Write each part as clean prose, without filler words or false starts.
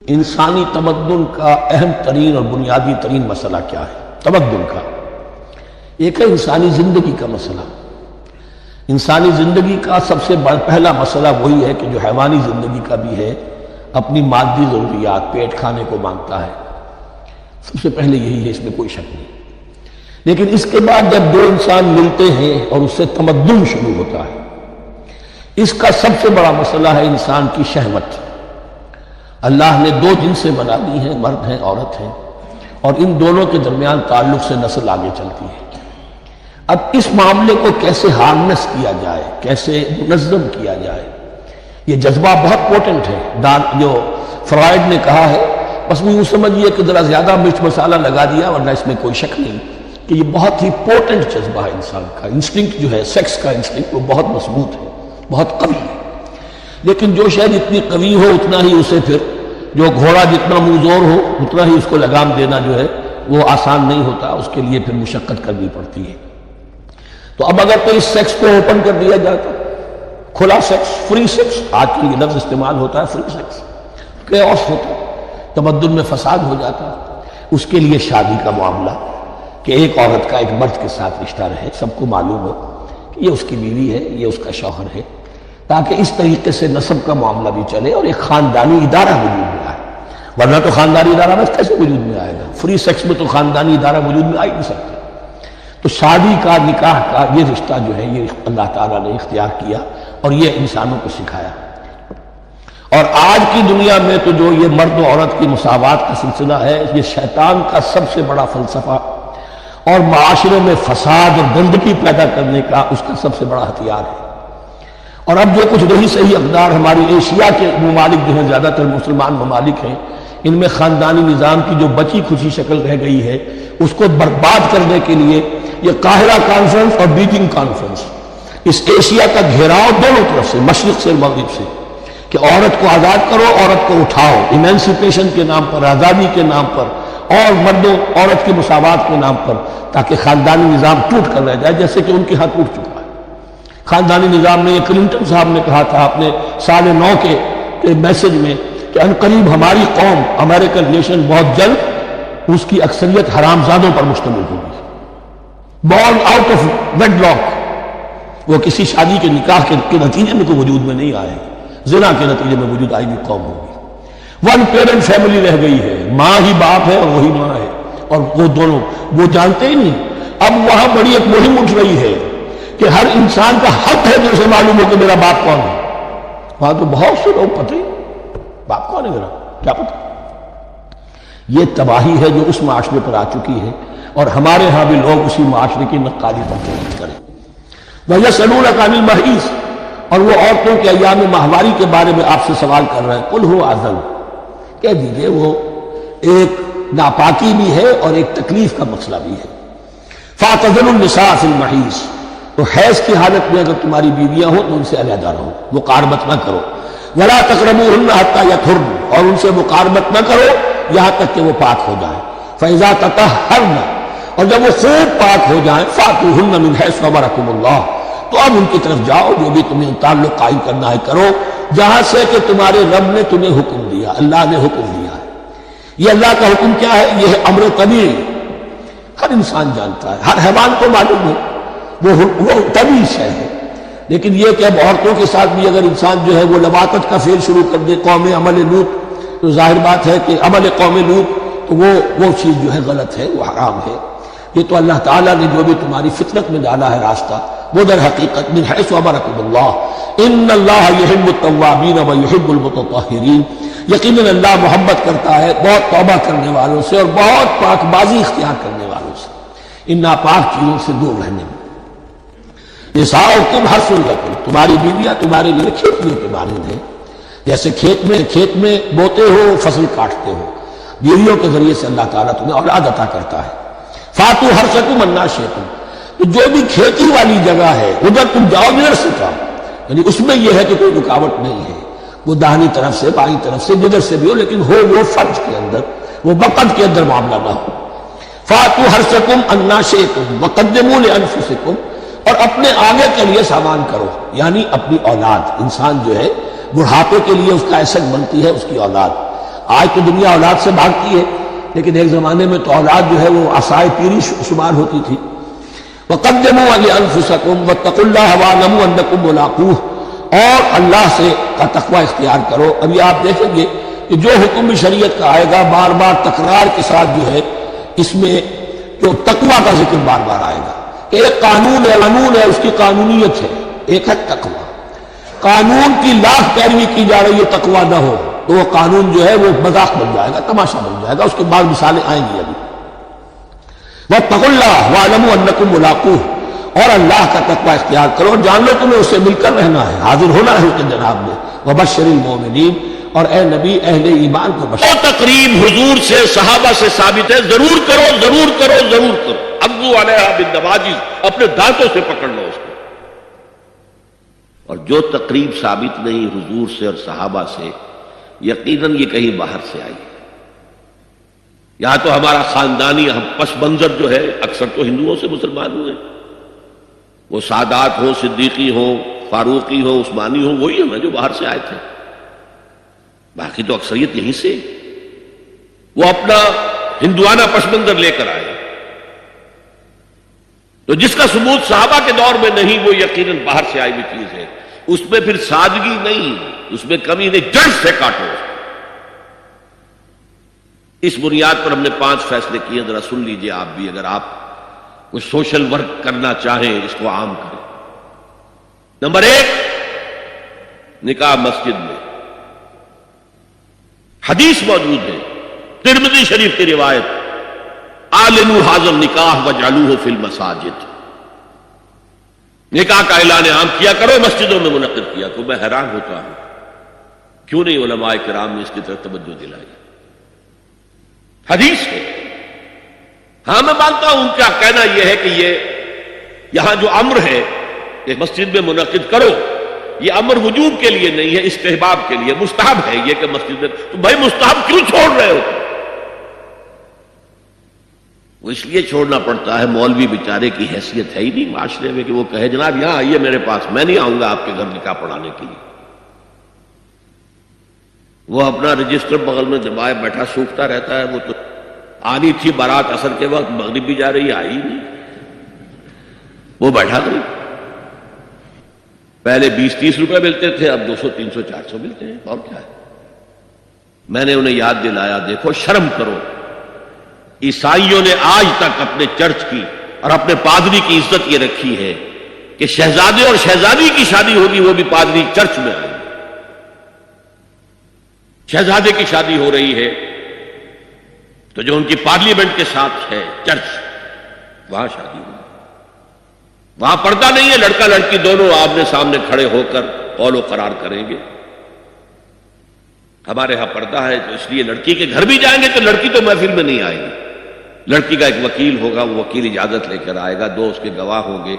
انسانی تمدن کا اہم ترین اور بنیادی ترین مسئلہ کیا ہے؟ تمدن کا ایک ہے انسانی زندگی کا مسئلہ۔ انسانی زندگی کا سب سے پہلا مسئلہ وہی ہے کہ جو حیوانی زندگی کا بھی ہے، اپنی مادی ضروریات، پیٹ کھانے کو مانگتا ہے، سب سے پہلے یہی ہے، اس میں کوئی شک نہیں۔ لیکن اس کے بعد جب دو انسان ملتے ہیں اور اس سے تمدن شروع ہوتا ہے، اس کا سب سے بڑا مسئلہ ہے انسان کی شہوت۔ اللہ نے دو جنسیں بنا دی ہیں، مرد ہیں، عورت ہیں، اور ان دونوں کے درمیان تعلق سے نسل آگے چلتی ہے۔ اب اس معاملے کو کیسے ہارنس کیا جائے، کیسے منظم کیا جائے، یہ جذبہ بہت پوٹنٹ ہے۔ جو فرائڈ نے کہا ہے، بس وہ یوں سمجھیے کہ ذرا زیادہ مرچ مسالہ لگا دیا، ورنہ اس میں کوئی شک نہیں کہ یہ بہت ہی پوٹنٹ جذبہ ہے انسان کا۔ انسٹنکٹ جو ہے، سیکس کا انسٹنکٹ، وہ بہت مضبوط ہے، بہت قوی ہے۔ لیکن جو شے جتنی قوی ہو اتنا ہی اسے پھر، جو گھوڑا جتنا منہ زور ہو اتنا ہی اس کو لگام دینا جو ہے وہ آسان نہیں ہوتا، اس کے لیے پھر مشقت کرنی پڑتی ہے۔ تو اب اگر تو اس سیکس کو اوپن کر دیا جاتا، کھلا سیکس، فری سیکس، آج کل یہ لفظ استعمال ہوتا ہے، فری سیکس، کیوس ہوتا، تمدن میں فساد ہو جاتا۔ اس کے لیے شادی کا معاملہ کہ ایک عورت کا ایک مرد کے ساتھ رشتہ رہے، سب کو معلوم ہو کہ یہ اس کی بیوی ہے، یہ اس کا شوہر ہے، تاکہ اس طریقے سے نسب کا معاملہ بھی چلے اور ایک خاندانی ادارہ وجود میں آئے۔ ورنہ تو خاندانی ادارہ بس کیسے وجود میں آئے گا؟ فری سیکس میں تو خاندانی ادارہ وجود میں آ ہی نہیں سکتا۔ تو شادی کا، نکاح کا یہ رشتہ جو ہے، یہ اللہ تعالیٰ نے اختیار کیا اور یہ انسانوں کو سکھایا۔ اور آج کی دنیا میں تو جو یہ مرد و عورت کی مساوات کا سلسلہ ہے، یہ شیطان کا سب سے بڑا فلسفہ اور معاشرے میں فساد اور گندگی پیدا کرنے کا اس کا سب سے بڑا ہتھیار ہے۔ اور اب جو کچھ رہی صحیح اقدار ہماری ایشیا کے ممالک جو ہیں، زیادہ تر مسلمان ممالک ہیں، ان میں خاندانی نظام کی جو بچی کھچی شکل رہ گئی ہے، اس کو برباد کرنے کے لیے یہ قاہرہ کانفرنس اور بیجنگ کانفرنس، اس ایشیا کا گھیراؤ دونوں طرف سے، مشرق سے مغرب سے، کہ عورت کو آزاد کرو، عورت کو اٹھاؤ، ایمینسیپیشن کے نام پر، آزادی کے نام پر، اور مرد و عورت کی مساوات کے نام پر، تاکہ خاندانی نظام ٹوٹ کر رہ جائے، جیسے کہ ان کے ہاں ٹوٹ چکا ہے۔ خاندانی نظام میں، یہ کلنٹن صاحب نے کہا تھا اپنے سال 9 کے میسج میں کہ ان قریب ہماری قوم، امریکن نیشن، بہت جلد اس کی اکثریت حرامزادوں پر مشتمل ہوگی، born out of wedlock, وہ کسی شادی کے نکاح کے نتیجے میں تو وجود میں نہیں آئے، زنا کے نتیجے میں وجود آئی ہوئی قوم ہوگی۔ ون پیرنٹ فیملی رہ گئی ہے، ماں ہی باپ ہے اور وہی ماں ہے، اور وہ دونوں وہ جانتے ہی نہیں۔ اب وہاں بڑی ایک مہم اٹھ رہی ہے کہ ہر انسان کا حق ہے جو اسے معلوم ہو کہ میرا باپ کون ہے۔ وہاں تو بہت سے لوگ پتہ ہی باپ کون ہے میرا، کیا پتہ۔ یہ تباہی ہے جو اس معاشرے پر آ چکی ہے، اور ہمارے ہاں بھی لوگ اسی معاشرے کی نقالی پر چلن کریں۔ وَيَسْأَلُونَكَ عَنِ الْمَحِيضِ، اور وہ عورتوں کے ایام ماہواری کے بارے میں آپ سے سوال کر رہے ہیں۔ قُلْ هُوَ أَذًى، کہہ دیجئے وہ ایک ناپاکی بھی ہے اور ایک تکلیف کا مسئلہ بھی ہے۔ فَاعْتَزِلُوا النِّسَاءَ فِي الْمَحِيضِ، تو حیض کی حالت میں اگر تمہاری بیویاں ہوں تو ان سے علیحدہ رہو، مقاربت نہ کرو۔ وَلَا تَقْرَبُوهُنَّ حَتَّى يَطْهُرْنَ، اور ان سے مقاربت نہ کرو یہاں تک کہ وہ پاک ہو جائیں۔ فَإِذَا تَطَهَّرْنَ، اور جب وہ خوب پاک ہو جائیں، فَأْتُوهُنَّ مِنْ حَيْثُ أَمَرَكُمُ اللَّهُ، تو اب ان کی طرف جاؤ، جو بھی تمہیں تعلق قائم کرنا ہے کرو، جہاں سے کہ تمہارے رب نے تمہیں حکم دیا، اللہ نے حکم دیا ہے۔ یہ اللہ کا حکم کیا ہے؟ یہ ہے امر طبیعی، ہر انسان جانتا ہے، ہر حیوان کو معلوم ہے، وہ طبیعی شے ہے۔ لیکن یہ کہ اب عورتوں کے ساتھ بھی اگر انسان جو ہے وہ لواطت کا فعل شروع کر دے، قوم عمل لوط، تو ظاہر بات ہے کہ عمل قوم لوط، تو وہ چیز جو ہے غلط ہے، وہ حرام ہے۔ یہ تو اللہ تعالیٰ نے جو بھی تمہاری فطرت میں ڈالا ہے راستہ، وہ در حقیقت من حیث امرکم اللہ، ان اللہ یحب التوابین ویحب المتطہرین، یقیناً اللہ محبت کرتا ہے بہت توبہ کرنے والوں سے اور بہت پاک بازی اختیار کرنے والوں سے، ان ناپاک چیزوں سے دور رہنے میں۔ نساؤکم حرث لکم، تمہاری بیویاں تمہارے لیے کھیتیوں کے مانند ہیں، جیسے کھیت میں بوتے ہو، فصل کاٹتے ہو، بیویوں کے ذریعے سے اللہ تعالیٰ تمہیں اولاد عطا کرتا ہے۔ فاتو حرثکم انا شئتم، تو جو بھی کھیتی والی جگہ ہے ادھر تم جاؤ، جدھر سے جاؤ، یعنی اس میں یہ ہے کہ کوئی رکاوٹ نہیں ہے، وہ داہنی طرف سے، بائیں طرف سے، جدھر سے بھی ہو، لیکن ہو وہ فرض کے اندر، وہ وقت کے اندر معاملہ نہ ہو۔ فاتو حرثکم انا شئتم وقدموا لانفسکم، اور اپنے آگے کے لیے سامان کرو، یعنی اپنی اولاد۔ انسان جو ہے بڑھاپے کے لیے اس کا ایسٹ بنتی ہے اس کی اولاد۔ آج تو دنیا اولاد سے بھاگتی ہے، لیکن ایک زمانے میں تو اولاد جو ہے وہ عصائے پیری شمار ہوتی تھی۔ وَقَدِّمُوا لِأَنفُسَكُمْ وَاتَّقُوا اللَّهَ وَاعْلَمُوا أَنَّكُم مُّلَاقُوهُ، اور اللہ سے کا تقوی اختیار کرو۔ ابھی آپ دیکھیں گے کہ جو حکم بھی شریعت کا آئے گا بار بار تکرار کے ساتھ جو ہے اس میں جو تقوی کا ذکر بار بار آئے گا۔ ایک قانون ہے اس کی قانونیت ہے، ایک ہے تقوی۔ قانون کی لاکھ پیروی کی جا رہی ہے، تقوی نہ ہو تو وہ قانون جو ہے وہ مذاق بن جائے گا، تماشا بن جائے گا۔ اس کے بعد مثالیں آئیں گی ابھی۔ وَاتَّقُوا اللَّهَ وَاعْلَمُوا أَنَّكُم مُّلَاقُوهُ، اور اللہ کا تقوی اختیار کرو اور جان لو تمہیں اس سے مل کر رہنا ہے، حاضر ہونا ہے اس کے جناب میں۔ وَبَشِّرِ الْمُؤْمِنِينَ، اور اے نبی اہل ایمان کو بشر۔ وہ تقریب حضور سے صحابہ سے ثابت ہے، ضرور کرو ضرور کرو ضرور کرو، عضوا علیہا بالنواجذ، اپنے دانتوں سے پکڑ لو اس کو۔ اور جو تقریب ثابت نہیں حضور سے اور صحابہ سے، یقیناً یہ کہیں باہر سے آئی ہے۔ یا تو ہمارا خاندانی پس منظر جو ہے، اکثر تو ہندوؤں سے مسلمان ہوئے، وہ سادات ہوں، صدیقی ہوں، فاروقی ہوں، عثمانی ہوں، وہی ہیں جو باہر سے آئے تھے۔ باقی تو اکثریت یہیں سے، وہ اپنا ہندوانہ پس منظر لے کر آئے۔ تو جس کا ثبوت صحابہ کے دور میں نہیں، وہ یقیناً باہر سے آئی ہوئی چیز ہے۔ اس میں پھر سادگی نہیں، اس میں کمی نہیں، جڑ سے کاٹو۔ اس بنیاد پر ہم نے 5 فیصلے کیے، ذرا سن لیجئے آپ بھی، اگر آپ کوئی سوشل ورک کرنا چاہیں اس کو عام کریں۔ نمبر 1، نکاح مسجد میں۔ حدیث موجود ہے، ترمذی شریف کی روایت، اعلنوا ھذا النکاح واجعلوہ فی المساجد، نکاح کا اعلان عام کیا کرو، مسجدوں میں منعقد کیا کرو۔ میں حیران ہوتا ہوں کیوں نہیں علماء کرام نے اس کی طرف توجہ دلائی۔ حدیث ہے، ہاں میں مانتا ہوں ان کا کہنا یہ ہے کہ یہ یہاں جو امر ہے کہ مسجد میں منعقد کرو، یہ امر وجوب کے لیے نہیں ہے، استحباب کے لیے، مستحب ہے یہ کہ مسجد میں۔ تو بھائی مستحب کیوں چھوڑ رہے ہو؟ وہ اس لیے چھوڑنا پڑتا ہے، مولوی بیچارے کی حیثیت ہے ہی نہیں معاشرے میں کہ وہ کہے جناب یہاں آئیے میرے پاس، میں نہیں آؤں گا آپ کے گھر نکاح پڑھانے کے لیے۔ وہ اپنا رجسٹر بغل میں دبائے بیٹھا سوکھتا رہتا ہے۔ وہ تو آنی تھی بارات عصر کے وقت، مغرب بھی جا رہی ہے، آئی نہیں، وہ بیٹھا نہیں۔ پہلے 20-30 روپے ملتے تھے، اب 200 300 400 ملتے ہیں، اور کیا ہے۔ میں نے انہیں یاد دلایا، دیکھو شرم کرو، عیسائیوں نے آج تک اپنے چرچ کی اور اپنے پادری کی عزت یہ رکھی ہے کہ شہزادے اور شہزادی کی شادی ہوگی وہ بھی پادری چرچ میں آئے۔ شہزادے کی شادی ہو رہی ہے تو جو ان کی پارلیمنٹ کے ساتھ ہے چرچ، وہاں شادی ہوگی۔ وہاں پردہ نہیں ہے، لڑکا لڑکی دونوں آمنے سامنے کھڑے ہو کر قول و قرار کریں گے۔ ہمارے ہاں پردہ ہے، تو اس لیے لڑکی کے گھر بھی جائیں گے تو لڑکی تو محفل میں نہیں آئے گی، لڑکی کا ایک وکیل ہوگا، وہ وکیل اجازت لے کر آئے گا، 2 اس کے گواہ ہوں گے،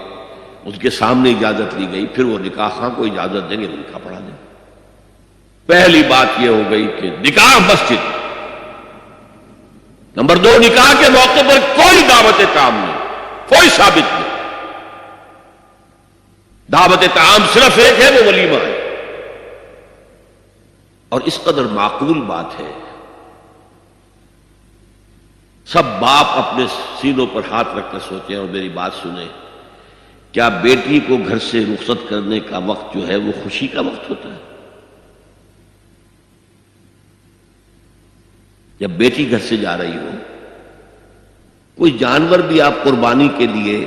اس کے سامنے اجازت لی گئی، پھر وہ نکاح خواہ کو اجازت دیں گے، وہ نکاح پڑھا دیں گے۔ پہلی بات یہ ہو گئی کہ نکاح مسجد۔ نمبر 2، نکاح کے موقع پر کوئی دعوت طعام نہیں، کوئی ثابت نہیں۔ دعوت طعام صرف ایک ہے، وہ ولیمہ ہے، اور اس قدر معقول بات ہے، سب باپ اپنے سینوں پر ہاتھ رکھ کر سوچیں اور میری بات سنیں، کیا بیٹی کو گھر سے رخصت کرنے کا وقت جو ہے وہ خوشی کا وقت ہوتا ہے؟ جب بیٹی گھر سے جا رہی ہو، کوئی جانور بھی آپ قربانی کے لیے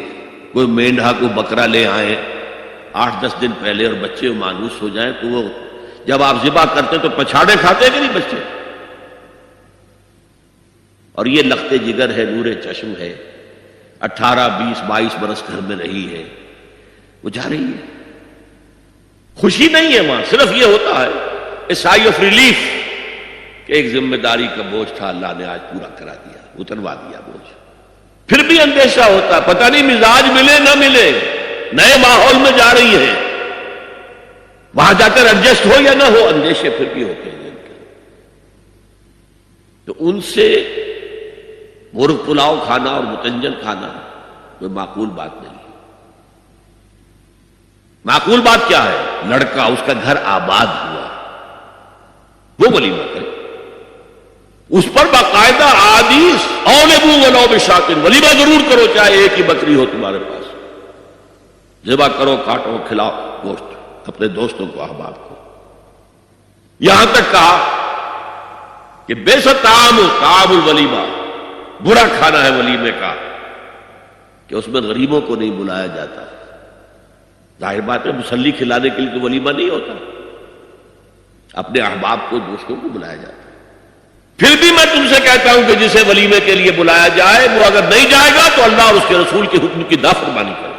کوئی مینڈھا کو بکرا لے آئیں 8-10 دن پہلے اور بچے مانوس ہو جائیں تو وہ جب آپ ذبح کرتے تو پچھاڑے کھاتے ہیں کہ نہیں بچے؟ اور یہ لخت جگر ہے، نور چشم ہے، 18 20 22 برس گھر میں رہی ہے، وہ جا رہی ہے، خوشی نہیں ہے وہاں، صرف یہ ہوتا ہے اے سائی آف ریلیف کہ ایک ذمہ داری کا بوجھ تھا، اللہ نے آج پورا کرا دیا، اتروا دیا بوجھ۔ پھر بھی اندیشہ ہوتا ہے، پتہ نہیں مزاج ملے نہ ملے، نئے ماحول میں جا رہی ہے، وہاں جا کر ایڈجسٹ ہو یا نہ ہو، اندیشے پھر بھی ہوتے ہیں۔ تو ان سے مرغ پلاؤ کھانا اور متنجن کھانا کوئی معقول بات نہیں۔ معقول بات کیا ہے؟ لڑکا، اس کا گھر آباد ہوا، وہ ولیمہ کرے۔ اس پر باقاعدہ احادیث اولبو ولو بشاۃ، ولیمہ ضرور کرو چاہے ایک ہی بکری ہو تمہارے پاس، ذبح کرو، کاٹو، کھلاؤ گوشت اپنے دوستوں کو، احباب کو۔ یہاں تک کہا کہ بیسط طعام الولیمہ، برا کھانا ہے ولیمے کا کہ اس میں غریبوں کو نہیں بلایا جاتا۔ ظاہر بات ہے مسلی کھلانے کے لیے تو ولیمہ نہیں ہوتا، اپنے احباب کو، دوستوں کو بلایا جاتا ہے۔ پھر بھی میں تم سے کہتا ہوں کہ جسے ولیمے کے لیے بلایا جائے وہ اگر نہیں جائے گا تو اللہ اور اس کے رسول کے حکم کی نافرمانی کرے۔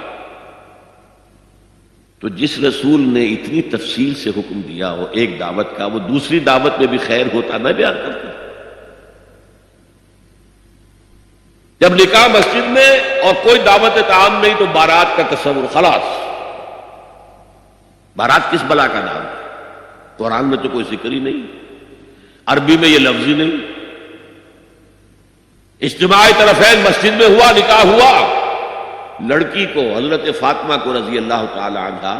تو جس رسول نے اتنی تفصیل سے حکم دیا ہو ایک دعوت کا، وہ دوسری دعوت میں بھی خیر ہوتا نہ بیان کرتا۔ جب نکاح مسجد میں اور کوئی دعوت طعام نہیں تو بارات کا تصور، خلاص۔ بارات کس بلا کا نام ہے؟ قرآن میں تو کوئی ذکر ہی نہیں، عربی میں یہ لفظ ہی نہیں۔ اجتماع طرفین مسجد میں ہوا، نکاح ہوا، لڑکی کو حضرت فاطمہ کو رضی اللہ تعالی عنہا